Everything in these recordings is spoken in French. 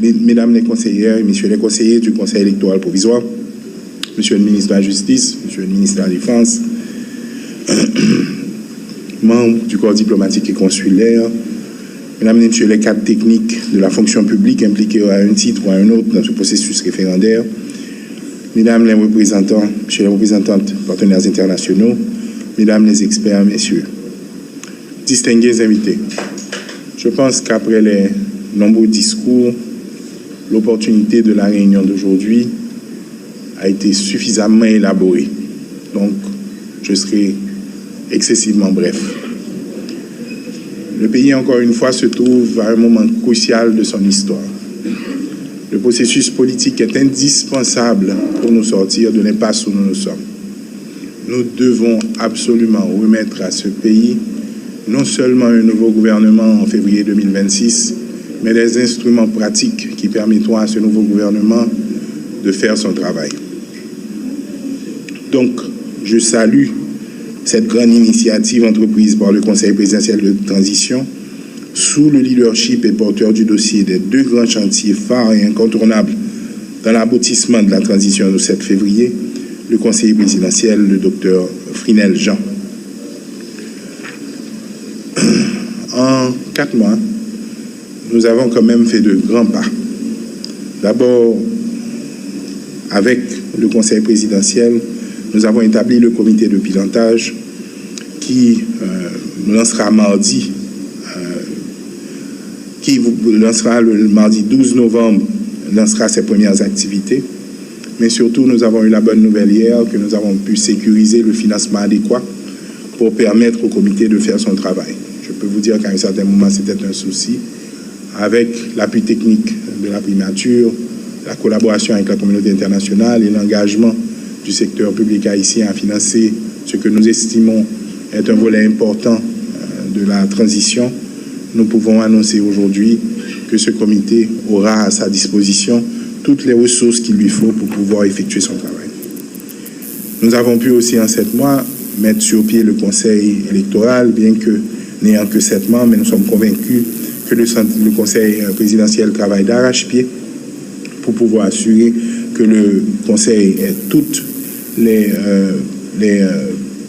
mesdames les conseillères et messieurs les conseillers du Conseil électoral provisoire, monsieur le ministre de la Justice, monsieur le ministre de la Défense, membres du corps diplomatique et consulaire, mesdames et messieurs les cadres techniques de la fonction publique impliqués à un titre ou à un autre dans ce processus référendaire, mesdames les représentants, messieurs les représentantes partenaires internationaux, mesdames les experts, messieurs, distingués invités, je pense qu'après les nombreux discours, l'opportunité de la réunion d'aujourd'hui a été suffisamment élaborée. Donc, je serai excessivement bref. Le pays, encore une fois, se trouve à un moment crucial de son histoire. Le processus politique est indispensable pour nous sortir de l'impasse où nous sommes. Nous devons absolument remettre à ce pays non seulement un nouveau gouvernement en février 2026, mais des instruments pratiques qui permettront à ce nouveau gouvernement de faire son travail. Donc, je salue cette grande initiative entreprise par le Conseil présidentiel de transition sous le leadership et porteur du dossier des deux grands chantiers phares et incontournables dans l'aboutissement de la transition du 7 février, le conseiller présidentiel, le docteur Frinel Jean. En 4 mois, nous avons quand même fait de grands pas. D'abord, avec le Conseil présidentiel, nous avons établi le comité de pilotage qui lancera mardi, le mardi 12 novembre, lancera ses premières activités. Mais surtout, nous avons eu la bonne nouvelle hier que nous avons pu sécuriser le financement adéquat pour permettre au comité de faire son travail. Je peux vous dire qu'à un certain moment, c'était un souci. Avec l'appui technique de la primature, la collaboration avec la communauté internationale et l'engagement du secteur public haïtien à financer ce que nous estimons être un volet important de la transition, nous pouvons annoncer aujourd'hui que ce comité aura à sa disposition toutes les ressources qu'il lui faut pour pouvoir effectuer son travail. Nous avons pu aussi en 7 mois mettre sur pied le Conseil électoral, bien que n'ayant que 7 membres, mais nous sommes convaincus que le Conseil présidentiel travaille d'arrache-pied pour pouvoir assurer que le Conseil ait toutes les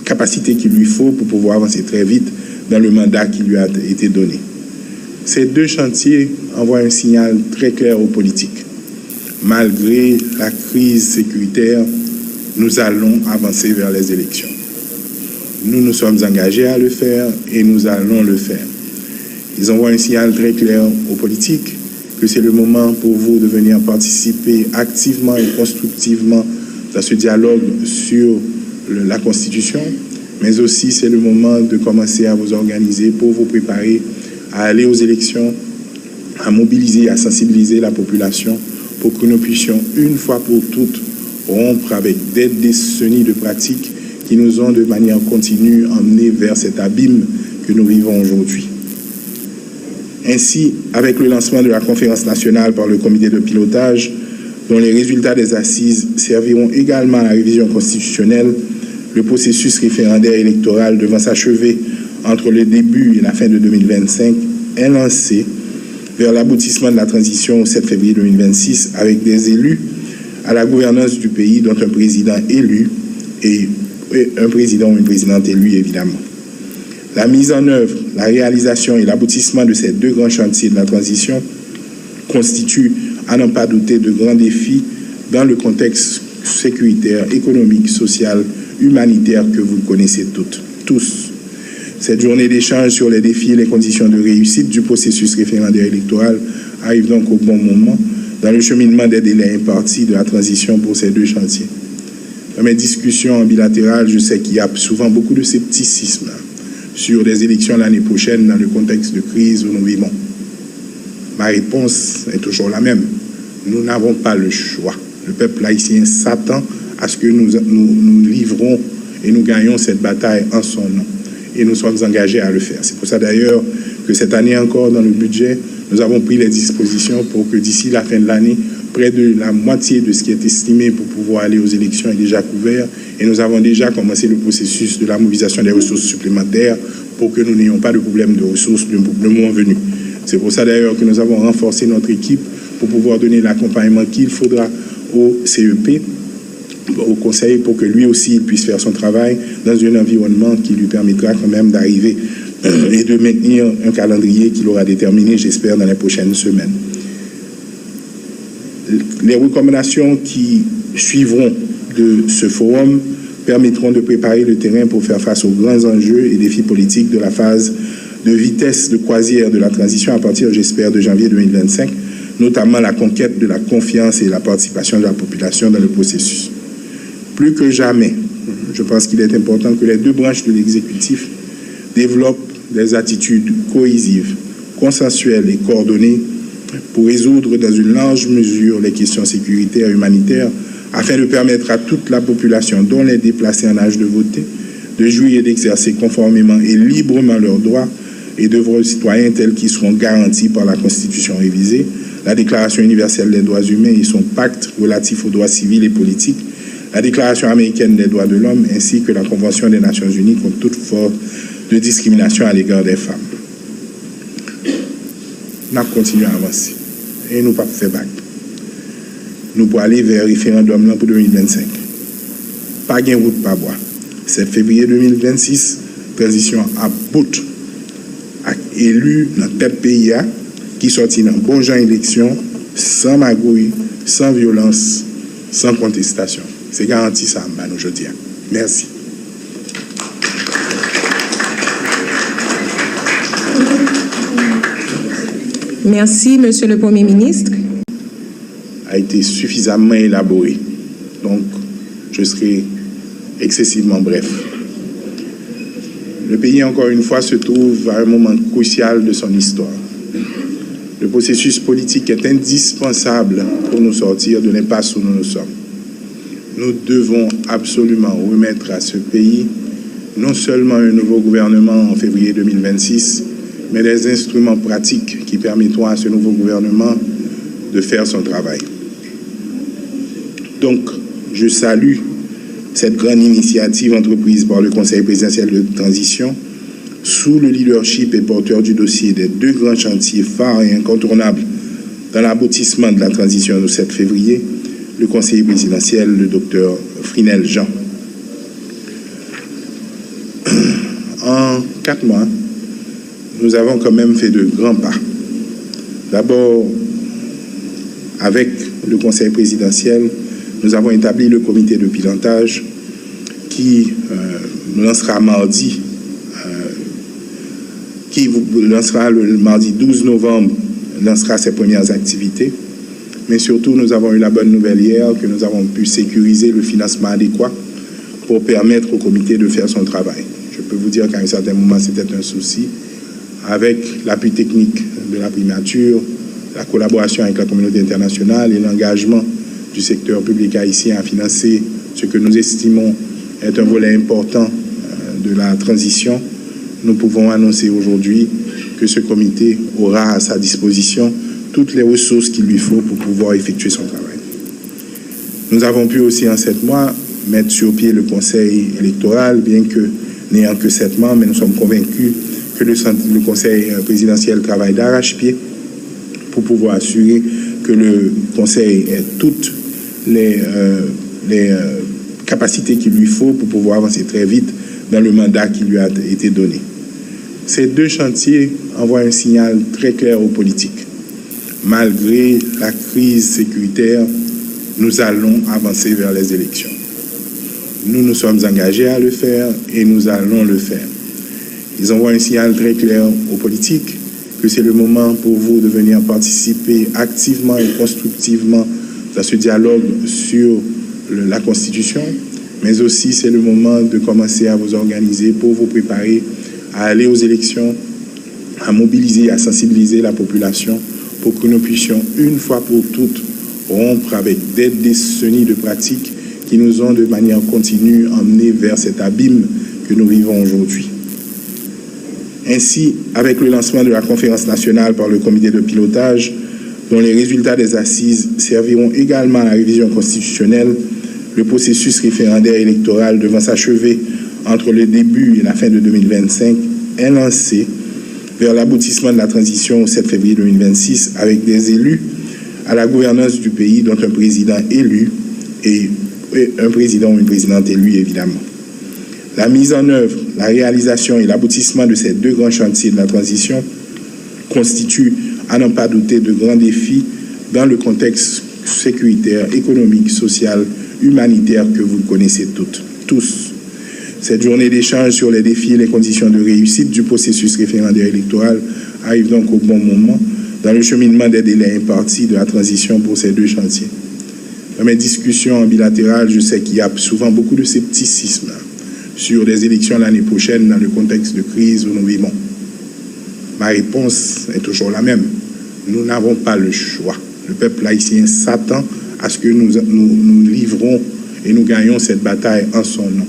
capacités qu'il lui faut pour pouvoir avancer très vite dans le mandat qui lui a été donné. Ces deux chantiers envoient un signal très clair aux politiques. Malgré la crise sécuritaire, nous allons avancer vers les élections. Nous nous sommes engagés à le faire et nous allons le faire. Ils envoient un signal très clair aux politiques que c'est le moment pour vous de venir participer activement et constructivement dans ce dialogue sur la Constitution, mais aussi c'est le moment de commencer à vous organiser pour vous préparer à aller aux élections, à mobiliser, à sensibiliser la population pour que nous puissions une fois pour toutes rompre avec des décennies de pratiques qui nous ont de manière continue emmenés vers cet abîme que nous vivons aujourd'hui. Ainsi, avec le lancement de la conférence nationale par le comité de pilotage, dont les résultats des assises serviront également à la révision constitutionnelle, le processus référendaire électoral devant s'achever entre le début et la fin de 2025 est lancé vers l'aboutissement de la transition au 7 février 2026 avec des élus à la gouvernance du pays, dont un président élu et un président ou une présidente élue, évidemment. La mise en œuvre, la réalisation et l'aboutissement de ces deux grands chantiers de la transition constituent, à n'en pas douter, de grands défis dans le contexte sécuritaire, économique, social, humanitaire que vous connaissez tous. Cette journée d'échange sur les défis et les conditions de réussite du processus référendaire électoral arrive donc au bon moment dans le cheminement des délais impartis de la transition pour ces deux chantiers. Dans mes discussions bilatérales, je sais qu'il y a souvent beaucoup de scepticisme sur les élections l'année prochaine dans le contexte de crise où nous vivons. Ma réponse est toujours la même. Nous n'avons pas le choix. Le peuple haïtien s'attend à ce que nous livrons et nous gagnons cette bataille en son nom. Et nous sommes engagés à le faire. C'est pour ça d'ailleurs que cette année encore, dans le budget, nous avons pris les dispositions pour que d'ici la fin de l'année, près de la moitié de ce qui est estimé pour pouvoir aller aux élections est déjà couvert. Et nous avons déjà commencé le processus de la mobilisation des ressources supplémentaires pour que nous n'ayons pas de problème de ressources le moment venu. C'est pour ça d'ailleurs que nous avons renforcé notre équipe pour pouvoir donner l'accompagnement qu'il faudra au CEP, au Conseil, pour que lui aussi il puisse faire son travail dans un environnement qui lui permettra quand même d'arriver et de maintenir un calendrier qu'il aura déterminé, j'espère, dans les prochaines semaines. Les recommandations qui suivront de ce forum permettront de préparer le terrain pour faire face aux grands enjeux et défis politiques de la phase de vitesse de croisière de la transition à partir, j'espère, de janvier 2025, notamment la conquête de la confiance et la participation de la population dans le processus. Plus que jamais, je pense qu'il est important que les deux branches de l'exécutif développent des attitudes cohésives, consensuelles et coordonnées pour résoudre dans une large mesure les questions sécuritaires et humanitaires afin de permettre à toute la population, dont les déplacés en âge de voter, de jouir et d'exercer conformément et librement leurs droits et devoirs citoyens tels qu'ils seront garantis par la Constitution révisée, la Déclaration universelle des droits humains et son pacte relatif aux droits civils et politiques, la Déclaration américaine des droits de l'homme ainsi que la Convention des Nations unies contre toute forme de discrimination à l'égard des femmes. Nous continuons à avancer et nous ne pas faire bague. Nous pour aller vers le référendum pour 2025. Pas gain route, pas bois. 7 février 2026, transition à bout. Élu dans tel pays qui sortit dans bon genre élection, sans magouille, sans violence, sans contestation. C'est garanti ça, aujourd'hui. Merci. Merci, Monsieur le Premier ministre. A été suffisamment élaboré. Donc, je serai excessivement bref. Le pays, encore une fois, se trouve à un moment crucial de son histoire. Le processus politique est indispensable pour nous sortir de l'impasse où nous sommes. Nous devons absolument remettre à ce pays non seulement un nouveau gouvernement en février 2026, mais des instruments pratiques qui permettront à ce nouveau gouvernement de faire son travail. Donc, je salue cette grande initiative entreprise par le Conseil présidentiel de transition sous le leadership et porteur du dossier des deux grands chantiers phares et incontournables dans l'aboutissement de la transition du 7 février, le conseiller présidentiel, le docteur Frinel Jean. En 4 mois, nous avons quand même fait de grands pas. D'abord, avec le conseil présidentiel, nous avons établi le comité de pilotage qui lancera mardi, le mardi 12 novembre, lancera ses premières activités. Mais surtout, nous avons eu la bonne nouvelle hier que nous avons pu sécuriser le financement adéquat pour permettre au comité de faire son travail. Je peux vous dire qu'à un certain moment, c'était un souci. Avec l'appui technique de la primature, la collaboration avec la communauté internationale et l'engagement du secteur public haïtien à financer ce que nous estimons être un volet important de la transition, nous pouvons annoncer aujourd'hui que ce comité aura à sa disposition toutes les ressources qu'il lui faut pour pouvoir effectuer son travail. Nous avons pu aussi en 7 mois mettre sur pied le conseil électoral, bien que n'ayant que 7 mois, mais nous sommes convaincus que le conseil présidentiel travaille d'arrache-pied pour pouvoir assurer que le conseil ait toutes les capacités qu'il lui faut pour pouvoir avancer très vite dans le mandat qui lui a été donné. Ces deux chantiers envoient un signal très clair aux politiques. Malgré la crise sécuritaire, nous allons avancer vers les élections. Nous nous sommes engagés à le faire et nous allons le faire. Ils envoient un signal très clair aux politiques que c'est le moment pour vous de venir participer activement et constructivement dans ce dialogue sur la Constitution, mais aussi c'est le moment de commencer à vous organiser pour vous préparer à aller aux élections, à mobiliser, à sensibiliser la population pour que nous puissions une fois pour toutes rompre avec des décennies de pratiques qui nous ont de manière continue emmenés vers cet abîme que nous vivons aujourd'hui. Ainsi, avec le lancement de la conférence nationale par le comité de pilotage, dont les résultats des assises serviront également à la révision constitutionnelle, le processus référendaire électoral devant s'achever entre le début et la fin de 2025 est lancé vers l'aboutissement de la transition au 7 février 2026 avec des élus à la gouvernance du pays, dont un président élu et un président ou une présidente élue, évidemment. La mise en œuvre, la réalisation et l'aboutissement de ces deux grands chantiers de la transition constituent, à n'en pas douter, de grands défis dans le contexte sécuritaire, économique, social, humanitaire que vous connaissez tous. Cette journée d'échange sur les défis et les conditions de réussite du processus référendaire électoral arrive donc au bon moment dans le cheminement des délais impartis de la transition pour ces deux chantiers. Dans mes discussions en bilatéral, je sais qu'il y a souvent beaucoup de scepticisme sur des élections l'année prochaine dans le contexte de crise où nous vivons. Ma réponse est toujours la même. Nous n'avons pas le choix. Le peuple haïtien s'attend à ce que nous livrons et nous gagnons cette bataille en son nom.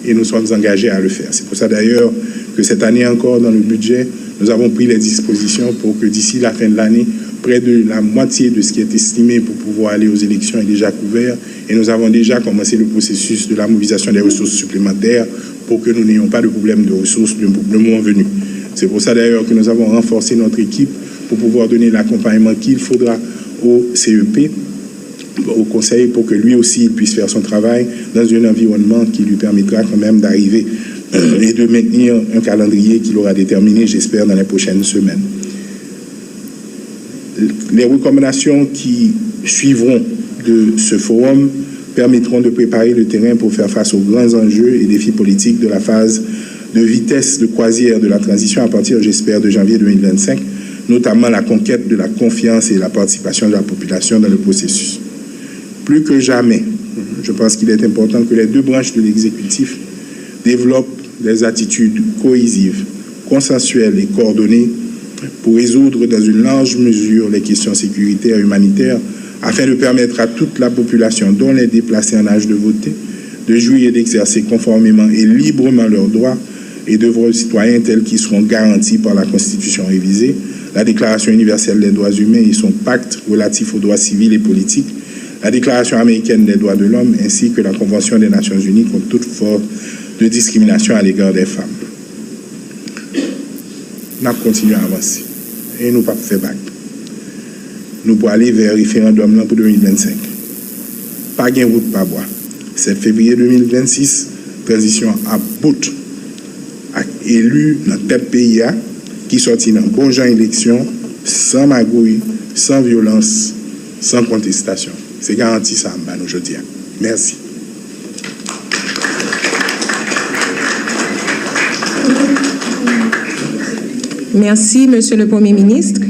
Et nous sommes engagés à le faire. C'est pour ça d'ailleurs que cette année encore, dans le budget, nous avons pris les dispositions pour que d'ici la fin de l'année, près de la moitié de ce qui est estimé pour pouvoir aller aux élections est déjà couvert. Et nous avons déjà commencé le processus de la mobilisation des ressources supplémentaires pour que nous n'ayons pas de problème de ressources le moment venu. C'est pour ça d'ailleurs que nous avons renforcé notre équipe pour pouvoir donner l'accompagnement qu'il faudra au CEP, au Conseil, pour que lui aussi il puisse faire son travail dans un environnement qui lui permettra quand même d'arriver et de maintenir un calendrier qu'il aura déterminé, j'espère, dans les prochaines semaines. Les recommandations qui suivront de ce forum permettront de préparer le terrain pour faire face aux grands enjeux et défis politiques de la phase de vitesse de croisière de la transition à partir, j'espère, de janvier 2025, notamment la conquête de la confiance et la participation de la population dans le processus. Plus que jamais, je pense qu'il est important que les deux branches de l'exécutif développent des attitudes cohésives, consensuelles et coordonnées pour résoudre dans une large mesure les questions sécuritaires et humanitaires afin de permettre à toute la population, dont les déplacés en âge de voter, de jouir et d'exercer conformément et librement leurs droits et devoirs citoyens tels qu'ils seront garantis par la Constitution révisée, la Déclaration universelle des droits humains et son pacte relatif aux droits civils et politiques, la Déclaration américaine des droits de l'homme ainsi que la Convention des Nations unies contre toute forme de discrimination à l'égard des femmes. Nous continuons à avancer et nous ne pas faire bague. Nous pour aller vers le référendum pour 2025. Pas gain route, pas bois. 7 février 2026, transition à bout. Élu dans tel pays qui sortit dans bon genre élection, sans magouille, sans violence, sans contestation. C'est garanti ça, aujourd'hui. Merci. Merci, Monsieur le Premier ministre.